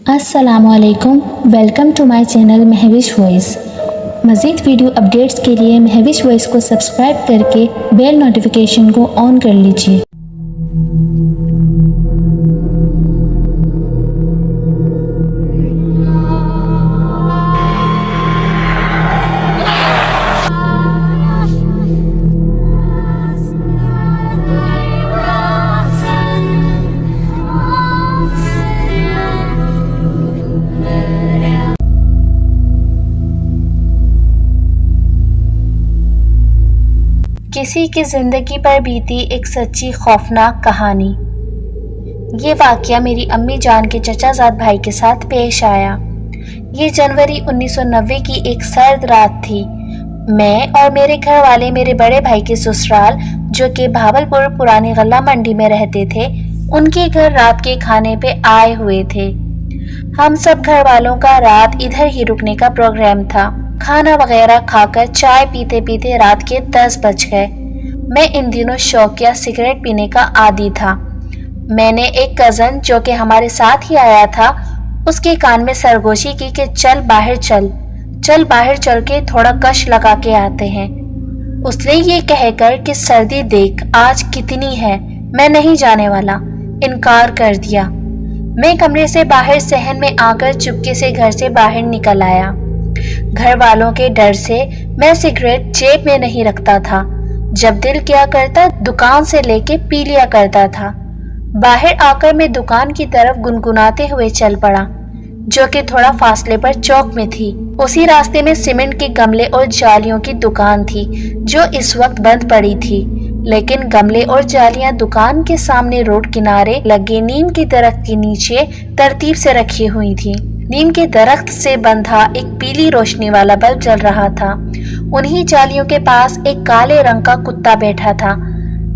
अस्सलाम वालेकुम, welcome to my channel Mahvish voice. मज़ीद वीडियो अपडेट्स के लिए महविश वॉइस को सब्सक्राइब करके बेल नोटिफिकेशन को ऑन कर लीजिए। किसी की ज़िंदगी पर बीती एक सच्ची खौफनाक कहानी। ये वाक़या मेरी अम्मी जान के चचाजाद भाई के साथ पेश आया। ये जनवरी 1990 की एक सर्द रात थी। मैं और मेरे घर वाले मेरे बड़े भाई के ससुराल, जो कि भावलपुर पुरानी गल्ला मंडी में रहते थे, उनके घर रात के खाने पे आए हुए थे। हम सब घर वालों का रात इधर ही रुकने का प्रोग्राम था। खाना वगैरह खाकर चाय पीते पीते रात के 10 बज गए। मैं इन दिनों शौकिया सिगरेट पीने का आदी था। मैंने एक कज़न जो कि हमारे साथ ही आया था, उसके कान में सरगोशी की कि चल बाहर चल के थोड़ा कश लगा के आते हैं। उसने ये कहकर कि सर्दी देख आज कितनी है, मैं नहीं जाने वाला, इनकार कर दिया। मैं कमरे से बाहर सहन में आकर चुपके से घर से बाहर निकल आया। घर वालों के डर से मैं सिगरेट जेब में नहीं रखता था। जब दिल किया करता दुकान से लेके पी लिया करता था। बाहर आकर मैं दुकान की तरफ गुनगुनाते हुए चल पड़ा, जो कि थोड़ा फासले पर चौक में थी। उसी रास्ते में सीमेंट के गमले और जालियों की दुकान थी, जो इस वक्त बंद पड़ी थी, लेकिन गमले और जालियां दुकान के सामने रोड किनारे लगे नीम के दरख्त के नीचे तरतीब से रखी हुई थी। नीम के दरख्त से बंधा एक पीली रोशनी वाला बल्ब जल रहा था। उन्हीं जालियों के पास एक काले रंग का कुत्ता बैठा था।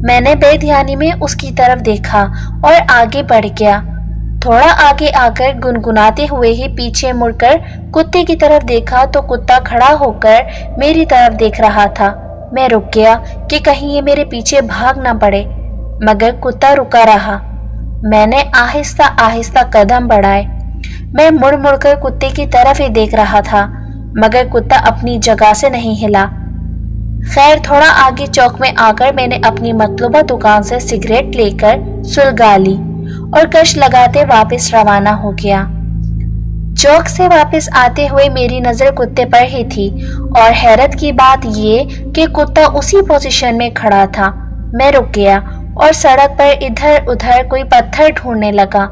मैंने बेध्यानी में उसकी तरफ देखा और आगे बढ़ गया। थोड़ा आगे आकर गुनगुनाते हुए ही पीछे मुड़कर कुत्ते की तरफ देखा तो कुत्ता खड़ा होकर मेरी तरफ देख रहा था। मैं रुक गया कि कहीं ये मेरे पीछे भाग ना पड़े, मगर कुत्ता रुका रहा। मैंने आहिस्ता आहिस्ता कदम बढ़ाए। मैं मुड़ मुड़कर कुत्ते की तरफ ही देख रहा था, मगर कुत्ता अपनी जगह से नहीं हिला। खैर, थोड़ा आगे चौक में आकर मैंने अपनी मतलूबा दुकान से सिगरेट लेकर सुलगा ली और कश लगाते वापस रवाना हो गया। चौक से वापस आते हुए मेरी नजर कुत्ते पर ही थी, और हैरत की बात ये कि कुत्ता उसी पोजीशन में खड़ा था। मैं रुक गया और सड़क पर इधर उधर कोई पत्थर ढूंढने लगा।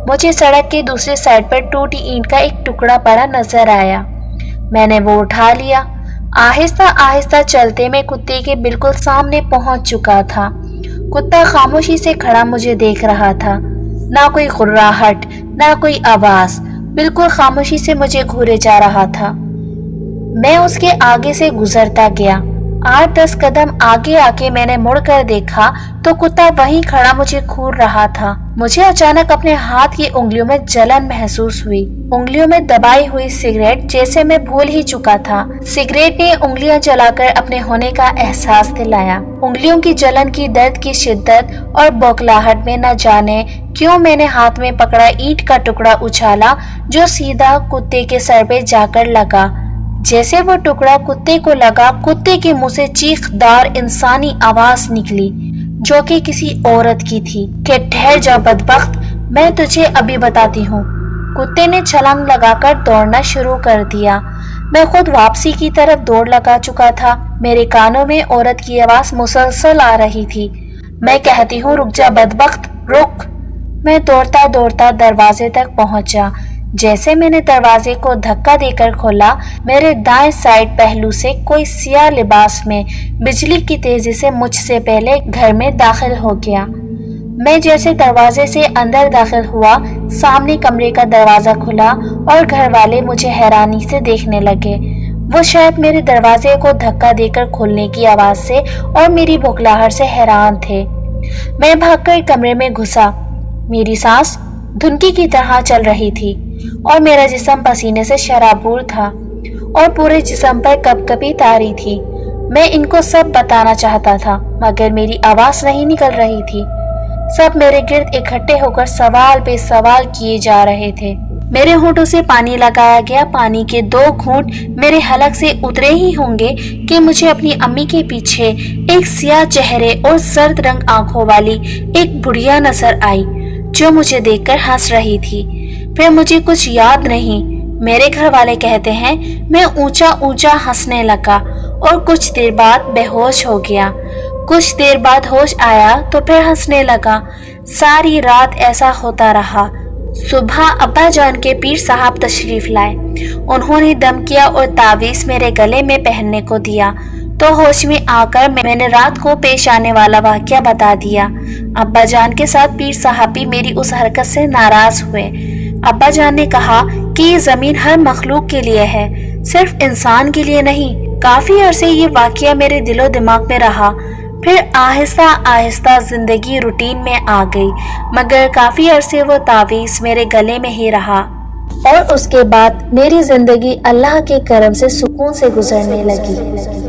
मुझे सड़क के दूसरे साइड पर टूटी ईंट का एक टुकड़ा पड़ा नजर आया। मैंने वो उठा लिया। आहिस्ता आहिस्ता चलते मैं कुत्ते के बिल्कुल सामने पहुंच चुका था। कुत्ता खामोशी से खड़ा मुझे देख रहा था। ना कोई गुर्राहट, ना कोई आवाज, बिल्कुल खामोशी से मुझे घूरे जा रहा था। मैं उसके आगे से गुजरता गया। 8-10 कदम आगे आके मैंने मुड़कर देखा तो कुत्ता वहीं खड़ा मुझे घूर रहा था। मुझे अचानक अपने हाथ की उंगलियों में जलन महसूस हुई। उंगलियों में दबाई हुई सिगरेट जैसे मैं भूल ही चुका था। सिगरेट ने उंगलियां जलाकर अपने होने का एहसास दिलाया। उंगलियों की जलन की दर्द की शिद्दत और बौखलाहट में न जाने क्यों मैंने हाथ में पकड़ा ईंट का टुकड़ा उछाला, जो सीधा कुत्ते के सर पे जाकर लगा। जैसे वो टुकड़ा कुत्ते को लगा, कुत्ते के मुंह से चीखदार इंसानी आवाज निकली, जो कि किसी औरत की थी कि ठहर जा बदबख्त, मैं तुझे अभी बताती हूँ। कुत्ते ने छलांग लगाकर दौड़ना शुरू कर दिया। मैं खुद वापसी की तरफ दौड़ लगा चुका था। मेरे कानों में औरत की आवाज मुसलसल आ रही थी। मैं कहती हूँ, रुक जा बदबख्त, रुक। मैं दौड़ता दौड़ता दरवाजे तक पहुंचा। जैसे मैंने दरवाजे को धक्का देकर खोला, मेरे दाएं साइड पहलू से कोई सियाह लिबास में बिजली की तेजी से मुझसे पहले घर में दाखिल हो गया। मैं जैसे दरवाजे से अंदर दाखिल हुआ, सामने कमरे का दरवाजा खुला और घर वाले मुझे हैरानी से देखने लगे। वो शायद मेरे दरवाजे को धक्का देकर खोलने की आवाज से और मेरी बौखलाहट से हैरान थे। मैं भागकर कमरे में घुसा। मेरी सांस धुनकी की तरह चल रही थी और मेरा जिस्म पसीने से शराबूर था और पूरे जिस्म पर कपकपी तारी थी। मैं इनको सब बताना चाहता था, मगर मेरी आवाज नहीं निकल रही थी। सब मेरे गिर्द इकट्ठे होकर सवाल पे सवाल किए जा रहे थे। میرے ہونٹوں سے پانی لگایا گیا. پانی کے 2 گھونٹ میرے حلق سے اترے ہی ہوں گے کہ مجھے اپنی امی کے پیچھے ایک سیاہ چہرے اور زرد رنگ آنکھوں والی ایک بڑھیا نظر آئی جو مجھے دیکھ کر ہنس رہی تھی. پھر مجھے کچھ یاد نہیں. میرے گھر والے کہتے ہیں میں اونچا اونچا ہنسنے لگا اور کچھ دیر بعد بے ہوش ہو گیا. کچھ دیر بعد ہوش آیا تو پھر ہنسنے لگا. ساری رات ایسا ہوتا رہا. صبح ابا جان کے پیر صاحب تشریف لائے. انہوں نے دم کیا اور تعویذ میرے گلے میں پہننے کو دیا تو ہوش میں آ کر میں نے رات کو پیش آنے والا واقعہ بتا دیا. ابا جان کے ساتھ پیر صاحب بھی میری اس حرکت سے ناراض ہوئے. ابا جان نے کہا کہ یہ زمین ہر مخلوق کے لیے ہے، صرف انسان کے لیے نہیں. کافی عرصے یہ واقعہ میرے دل و دماغ میں رہا. پھر آہستہ آہستہ زندگی روٹین میں آ گئی، مگر کافی عرصے وہ تعویذ میرے گلے میں ہی رہا اور اس کے بعد میری زندگی اللہ کے کرم سے سکون سے گزرنے لگی.